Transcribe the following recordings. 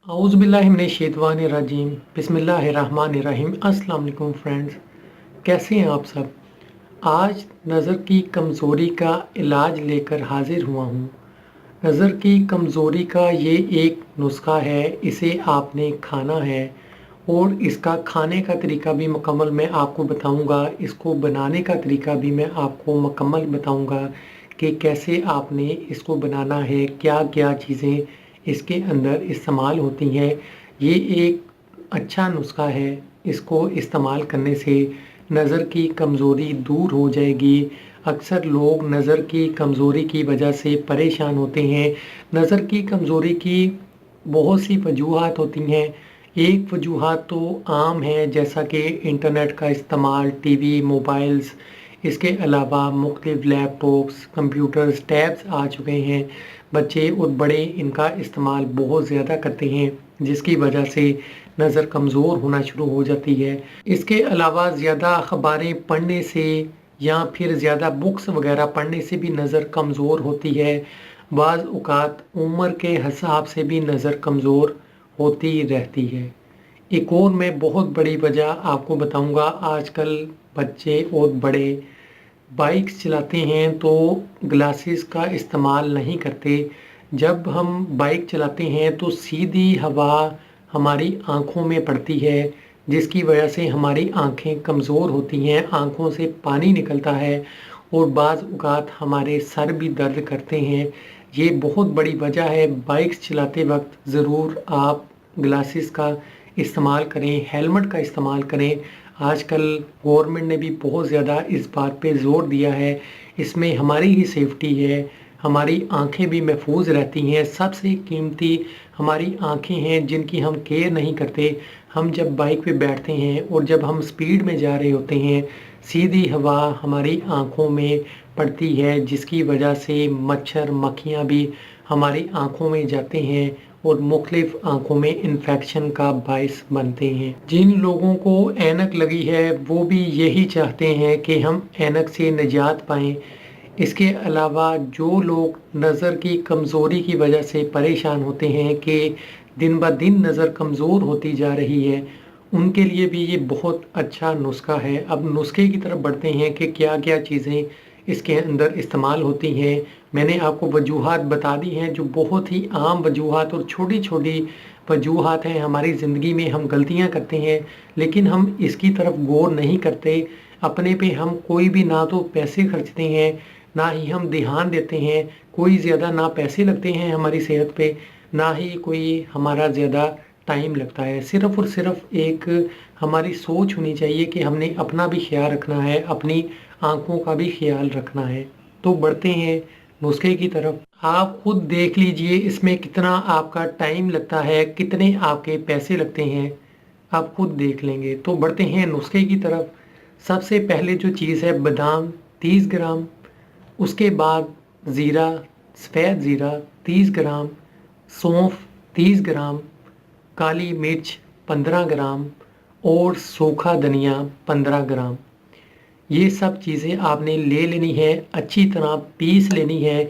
औज़ुबिल्लाहिमिनश्शैतानिर्रजीम बिस्मिल्लाहिर्रहमानिर्रहीम। अस्सलाम वालेकुम फ्रेंड्स, कैसे हैं आप सब। आज नज़र की कमज़ोरी का इलाज लेकर हाजिर हुआ हूँ। नज़र की कमज़ोरी का ये एक नुस्खा है, इसे आपने खाना है और इसका खाने का तरीका भी मुकम्मल मैं आपको बताऊंगा। इसको बनाने का तरीका भी मैं आपको मुकम्मल बताऊंगा कि कैसे आपने इसको बनाना है, क्या क्या चीज़ें इसके अंदर इस्तेमाल होती हैं। ये एक अच्छा नुस्खा है, इसको इस्तेमाल करने से नज़र की कमज़ोरी दूर हो जाएगी। अक्सर लोग नज़र की कमज़ोरी की वजह से परेशान होते हैं। नज़र की कमज़ोरी की बहुत सी वजूहात होती हैं। एक वजूहात तो आम है, जैसा कि इंटरनेट का इस्तेमाल, टीवी, मोबाइल्स, इसके अलावा मुख्तलिफ लैपटॉप्स, कंप्यूटर्स, टैब्स आ चुके हैं। बच्चे और बड़े इनका इस्तेमाल बहुत ज़्यादा करते हैं, जिसकी वजह से नज़र कमज़ोर होना शुरू हो जाती है। इसके अलावा ज़्यादा अखबारें पढ़ने से या फिर ज़्यादा बुक्स वगैरह पढ़ने से भी नज़र कमज़ोर होती है। बाज़ औक़ात उम्र के हिसाब से भी नज़र कमज़ोर होती रहती है। एक और मैं बहुत बड़ी वजह आपको बताऊंगा। आजकल बच्चे और बड़े बाइक्स चलाते हैं तो ग्लासेस का इस्तेमाल नहीं करते। जब हम बाइक चलाते हैं तो सीधी हवा हमारी आँखों में पड़ती है, जिसकी वजह से हमारी आँखें कमज़ोर होती हैं, आँखों से पानी निकलता है और बाज़ औक़ात हमारे सर भी दर्द करते हैं। ये बहुत बड़ी वजह है। बाइक्स चलाते वक्त ज़रूर आप ग्लासेस का इस्तेमाल करें, हेलमेट का इस्तेमाल करें। आजकल गवर्नमेंट ने भी बहुत ज़्यादा इस बात पे ज़ोर दिया है। इसमें हमारी ही सेफ्टी है, हमारी आंखें भी महफूज रहती हैं। सबसे कीमती हमारी आंखें हैं, जिनकी हम केयर नहीं करते। हम जब बाइक पे बैठते हैं और जब हम स्पीड में जा रहे होते हैं, सीधी हवा हमारी आंखों में पड़ती है, जिसकी वजह से मच्छर मक्खियाँ भी हमारी आंखों में जाते हैं और मुख्तलिफ आँखों में इन्फेक्शन का बायस बनते हैं। जिन लोगों को ऐनक लगी है वो भी यही चाहते हैं कि हम ऐनक से निजात पाएँ। इसके अलावा जो लोग नज़र की कमज़ोरी की वजह से परेशान होते हैं कि दिन ब दिन नज़र कमज़ोर होती जा रही है, उनके लिए भी ये बहुत अच्छा नुस्खा है। अब नुस्खे की तरफ बढ़ते हैं कि क्या क्या चीज़ें इसके अंदर इस्तेमाल होती हैं। मैंने आपको वजूहात बता दी हैं, जो बहुत ही आम वजूहात और छोटी छोटी वजूहात हैं। हमारी ज़िंदगी में हम गलतियां करते हैं, लेकिन हम इसकी तरफ गौर नहीं करते। अपने पे हम कोई भी ना तो पैसे खर्चते हैं, ना ही हम ध्यान देते हैं। कोई ज़्यादा ना पैसे लगते हैं हमारी सेहत पे, ना ही कोई हमारा ज़्यादा टाइम लगता है। सिर्फ़ और सिर्फ एक हमारी सोच होनी चाहिए कि हमने अपना भी ख्याल रखना है, अपनी आँखों का भी ख्याल रखना है। तो बढ़ते हैं नुस्खे की तरफ। आप खुद देख लीजिए इसमें कितना आपका टाइम लगता है, कितने आपके पैसे लगते हैं, आप खुद देख लेंगे। तो बढ़ते हैं नुस्खे की तरफ। सबसे पहले जो चीज़ है, बादाम 30 ग्राम, उसके बाद ज़ीरा, सफ़ेद ज़ीरा 30 ग्राम, सौंफ 30 ग्राम, काली मिर्च 15 ग्राम और सूखा धनिया 15 ग्राम। ये सब चीज़ें आपने ले लेनी है, अच्छी तरह पीस लेनी है।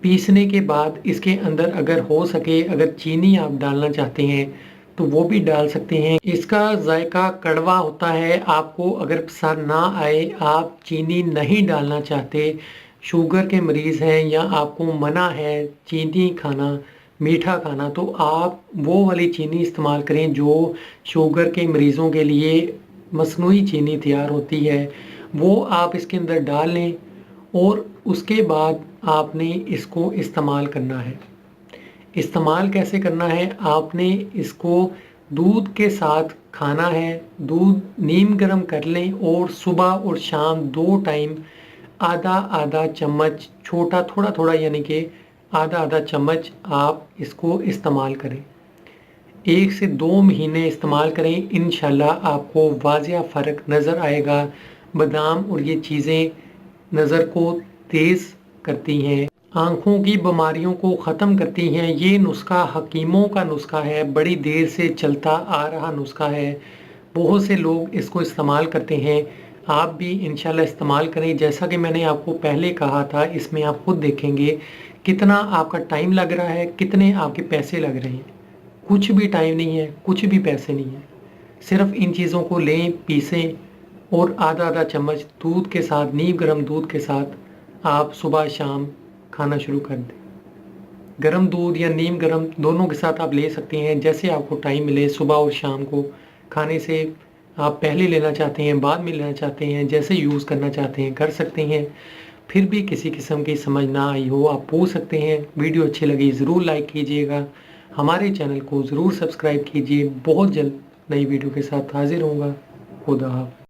पीसने के बाद इसके अंदर अगर हो सके, अगर चीनी आप डालना चाहते हैं तो वो भी डाल सकते हैं। इसका जायका कड़वा होता है। आपको अगर पसंद ना आए, आप चीनी नहीं डालना चाहते, शुगर के मरीज़ हैं या आपको मना है चीनी खाना, मीठा खाना, तो आप वो वाली चीनी इस्तेमाल करें जो शुगर के मरीज़ों के लिए मसनूई चीनी तैयार होती है। वो आप इसके अंदर डाल लें और उसके बाद आपने इसको इस्तेमाल करना है। इस्तेमाल कैसे करना है, आपने इसको दूध के साथ खाना है। दूध नीम गर्म कर लें और सुबह और शाम 2 टाइम आधा आधा चम्मच, छोटा थोड़ा थोड़ा, यानी कि आधा आधा चम्मच आप इसको इस्तेमाल करें। 1 से 2 महीने इस्तेमाल करें, इंशाल्लाह आपको वाज़िया फ़र्क नज़र आएगा। बादाम और ये चीज़ें नज़र को तेज़ करती हैं, आँखों की बीमारियों को ख़त्म करती हैं। ये नुस्खा हकीमों का नुस्खा है, बड़ी देर से चलता आ रहा नुस्खा है। बहुत से लोग इसको इस्तेमाल करते हैं, आप भी इंशाल्लाह इस्तेमाल करें। जैसा कि मैंने आपको पहले कहा था, इसमें आप खुद देखेंगे कितना आपका टाइम लग रहा है, कितने आपके पैसे लग रहे हैं। कुछ भी टाइम नहीं है, कुछ भी पैसे नहीं है। सिर्फ इन चीज़ों को लें, पीसें और आधा आधा चम्मच दूध के साथ, नीम गर्म दूध के साथ आप सुबह शाम खाना शुरू कर दें। गर्म दूध या नीम गर्म दोनों के साथ आप ले सकते हैं, जैसे आपको टाइम मिले सुबह और शाम को। खाने से आप पहले लेना चाहते हैं, बाद में लेना चाहते हैं, जैसे यूज़ करना चाहते हैं कर सकते हैं। फिर भी किसी किस्म की समझ ना आई हो आप पूछ सकते हैं। वीडियो अच्छी लगी ज़रूर लाइक कीजिएगा, हमारे चैनल को ज़रूर सब्सक्राइब कीजिए। बहुत जल्द नई वीडियो के साथ हाजिर होऊंगा। खुदा हाफ़िज़।